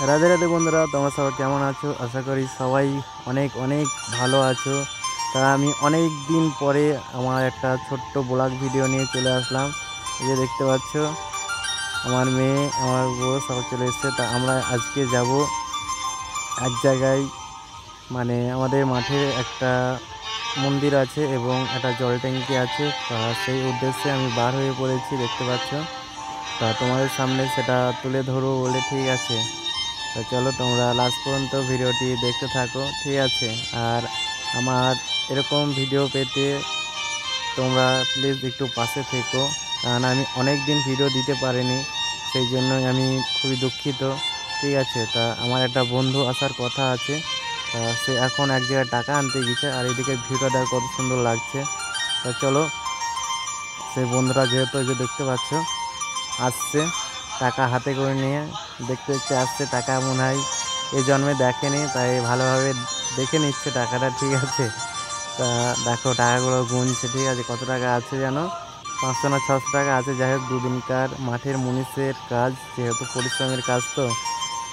রাধে রাধে বন্ধুরা, তোমরা সবাই কেমন আছো? আশা করি সবাই অনেক অনেক ভালো আছো। তা আমি অনেক দিন পরে আমার একটা ছোট্ট ব্লগ ভিডিও নিয়ে চলে আসলাম। এই যে দেখতে পাচ্ছ, আমার মেয়ে আমার বউ সবাই চলে এসছে। তা আমরা আজকে যাব এক জায়গায়, মানে আমাদের মাঠে একটা মন্দির আছে এবং একটা জল ট্যাঙ্কি আছে। তা সেই উদ্দেশ্যে আমি বার হয়ে পড়েছি, দেখতে পাচ্ছ। তা তোমাদের সামনে সেটা তুলে ধরবো বলে, ঠিক আছে? তো চলো তোমরা লাস্ট পর্যন্ত ভিডিওটি দেখতে থাকো, ঠিক আছে? আর আমার এরকম ভিডিও পেতে তোমরা প্লিজ একটু পাশে থেকো, কারণ আমি অনেক দিন ভিডিও দিতে পারিনি, সেই জন্যই আমি খুবই দুঃখিত, ঠিক আছে? তা আমার একটা বন্ধু আসার কথা আছে। তা সে এখন এক জায়গায় টাকা আনতে গেছে, আর এদিকে ভিউটা দেখো কত সুন্দর লাগছে। তা চলো, সেই বন্ধুরা যেহেতু এই যে দেখতে পাচ্ছ আসছে টাকা হাতে করে নিয়ে, দেখতে দেখতে আসছে। টাকা মনে হয় এই জন্মে দেখেনি, তাই ভালোভাবে দেখে নিচ্ছে টাকাটা, ঠিক আছে? তা দেখো টাকাগুলো গুনছে, ঠিক আছে? কত টাকা আছে যেন, 500 না 600 টাকা আছে। যাই হোক, দুদিনকার মাঠের মুনিশের কাজ, যেহেতু পরিশ্রমের কাজ, তো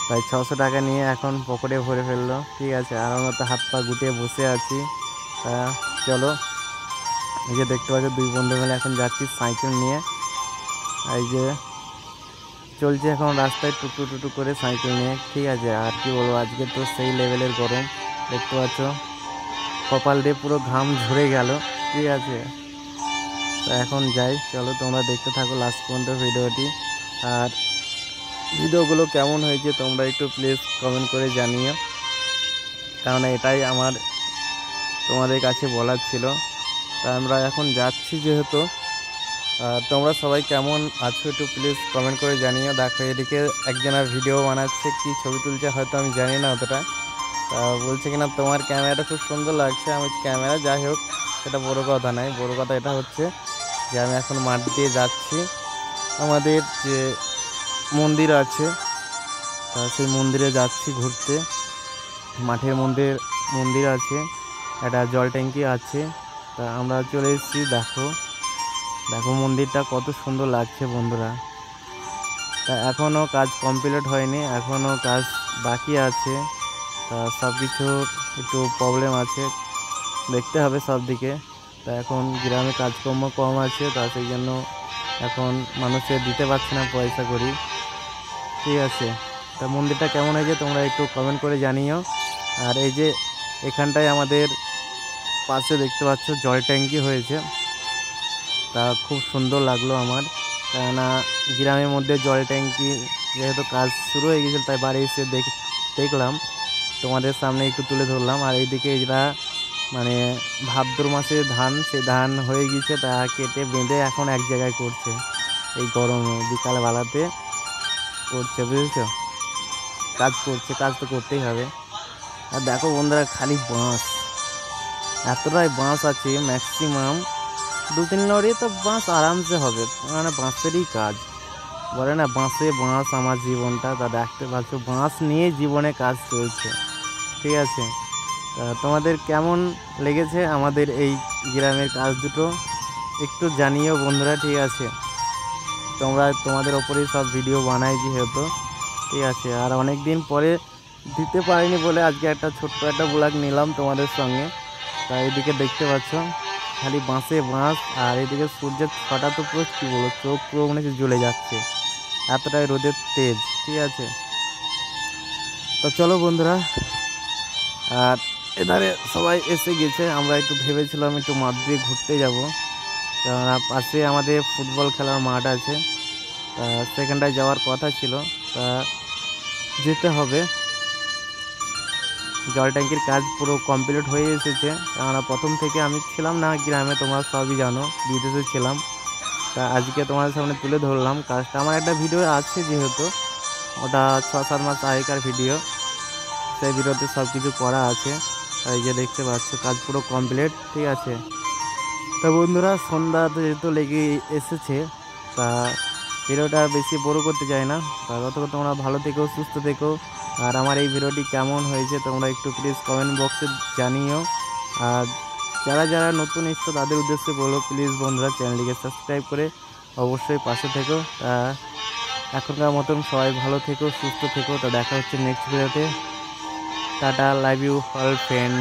তাই 600 টাকা নিয়ে এখন পকেটে ভরে ফেললো, ঠিক আছে? আর আমরা তো হাত পা গুটিয়ে বসে আছি। তা চলো, এই যে দেখতে পাচ্ছ দুই বন্ধু মিলে এখন যাচ্ছি সাইকেল নিয়ে। এই যে চলছে এখন রাস্তায় টুকটু টুটু করে সাইকেল নিয়ে, ঠিক আছে? আর কি বলবো, আজকে তো সেই লেভেলের গরম, দেখতে পাচ্ছ কপাল দিয়ে পুরো ঘাম ঝরে গেল, ঠিক আছে? তো এখন যাই, চলো তোমরা দেখতে থাকো লাস্ট পর্যন্ত ভিডিওটি। আর ভিডিওগুলো কেমন হয়েছে তোমরা একটু প্লিজ কমেন্ট করে জানিও, কারণ এটাই আমার তোমাদের কাছে বলার ছিল। তা আমরা এখন যাচ্ছি যেহেতু, তোমরা সবাই কেমন আছো একটু প্লিজ কমেন্ট করে জানিও। দেখো এদিকে একজনের ভিডিও বানাচ্ছে, কি ছবি তুলছে হয়তো আমি জানি না অতটা। তা বলছে কিনা তোমার ক্যামেরাটা খুব সুন্দর লাগছে। আমি ক্যামেরা, যাই হোক সেটা বড় কথা নয়, বড় কথা এটা হচ্ছে যে আমি এখন মাঠ দিয়ে যাচ্ছি আমাদের যে মন্দির আছে, তা সেই মন্দিরে যাচ্ছি ঘুরতে। মাঠের মন্দির মন্দির আছে, একটা জল ট্যাঙ্কি আছে। তা আমরা চলে এসেছি, দেখো দেখো মন্দিরটা কত সুন্দর লাগছে বন্ধুরা। তা এখনও কাজ কমপ্লিট হয়নি, এখনও কাজ বাকি আছে। তা সব কিছু একটু প্রবলেম আছে, দেখতে হবে সব দিকে। তা এখন গ্রামে কাজকর্ম কম আছে, তা সেই জন্য এখন মানুষে দিতে পারছে না পয়সা করি, ঠিক আছে? তা মন্দিরটা কেমন হয়েছে তোমরা একটু কমেন্ট করে জানিও। আর এই যে এখানটায় আমাদের পাশে দেখতে পাচ্ছ জল ট্যাঙ্কি হয়েছে, তা খুব সুন্দর লাগলো আমার। কেননা গ্রামের মধ্যে জল ট্যাঙ্কি যেহেতু কাজ শুরু হয়ে গেছিল, তাই বাড়ি এসে দেখলাম, তোমাদের সামনে একটু তুলে ধরলাম। আর এইদিকে এরা মানে ভাদ্র মাসে ধান, সে ধান হয়ে গিয়েছে, তা কেটে বেঁধে এখন এক জায়গায় করছে, এই গরমে বিকালবেলাতে করছে, বুঝেছো? কাজ করছে, কাজ তো করতেই হবে। আর দেখো বন্ধুরা, খালি বাঁশ, এতটাই বাঁশ আছে, ম্যাক্সিমাম 2-3 লরি তো বাঁশ আরামসে হবে, মানে বাঁশেরই কাজ। বলে না বাঁশে বাঁশ আমার জীবনটা, তা দেখতে পাচ্ছ বাঁশ নিয়ে জীবনে কাজ চলছে, ঠিক আছে? তা তোমাদের কেমন লেগেছে আমাদের এই গ্রামের কাজ দুটো একটু জানিও বন্ধুরা, ঠিক আছে? তোমাদের ওপরেই সব ভিডিও বানাই যেহেতু, ঠিক আছে? আর অনেক দিন পরে দিতে পারিনি বলে আজকে একটা ছোট্ট একটা ব্লগ নিলাম তোমাদের সঙ্গে। তা এদিকে দেখতে পাচ্ছ খালি বাঁশে বাঁশ, আর এদিকে সূর্যের ছটা তো পুরো কী বলবো, চোখ পুরো মনে হচ্ছে জ্বলে যাচ্ছে, এতটাই রোদের তেজ, ঠিক আছে? তো চলো বন্ধুরা, আর এধারে সবাই এসে গেছে, আমরা একটু ভেবেছিলাম একটু মাঠ দিয়ে ঘুরতে যাব, কেননা পাশে আমাদের ফুটবল খেলার মাঠ আছে। তা সেখানটায় যাওয়ার কথা ছিল, তা যেতে হবে। জল ট্যাঙ্কির কাজ পুরো কমপ্লিট হয়ে এসেছে, কেননা প্রথম থেকে আমি ছিলাম না গ্রামে, তোমরা সবই জানো, বিদেশে ছিলাম। তা আজকে তোমাদের সামনে তুলে ধরলাম কাজটা। আমার একটা ভিডিও আছে যেহেতু, ওটা 6-7 মাস আগেকার ভিডিও, সেই ভিডিওতে সব কিছু করা আছে। এই যে দেখতে পাচ্ছ কাজ পুরো কমপ্লিট, ঠিক আছে? তা বন্ধুরা, সন্ধ্যা তো যেহেতু লেগে এসেছে, তা ভিডিওটা বেশি বড় করতে চাই না। তা ততক্ষণ তোমরা ভালো থেকো, সুস্থ থেকো। আর আমার এই ভিডিওটি কেমন হয়েছে তোমরা একটু প্লিজ কমেন্ট বক্সে জানিও। আর যারা যারা নতুন এসছো তাদের উদ্দেশ্যে বলো, প্লিজ বন্ধুরা চ্যানেলটিকে সাবস্ক্রাইব করে অবশ্যই পাশে থেকো। তা এখনকার মতন সবাই ভালো থেকো, সুস্থ থেকো। তো দেখা হচ্ছে নেক্সট ভিডিওতে। Tata, love you all friend.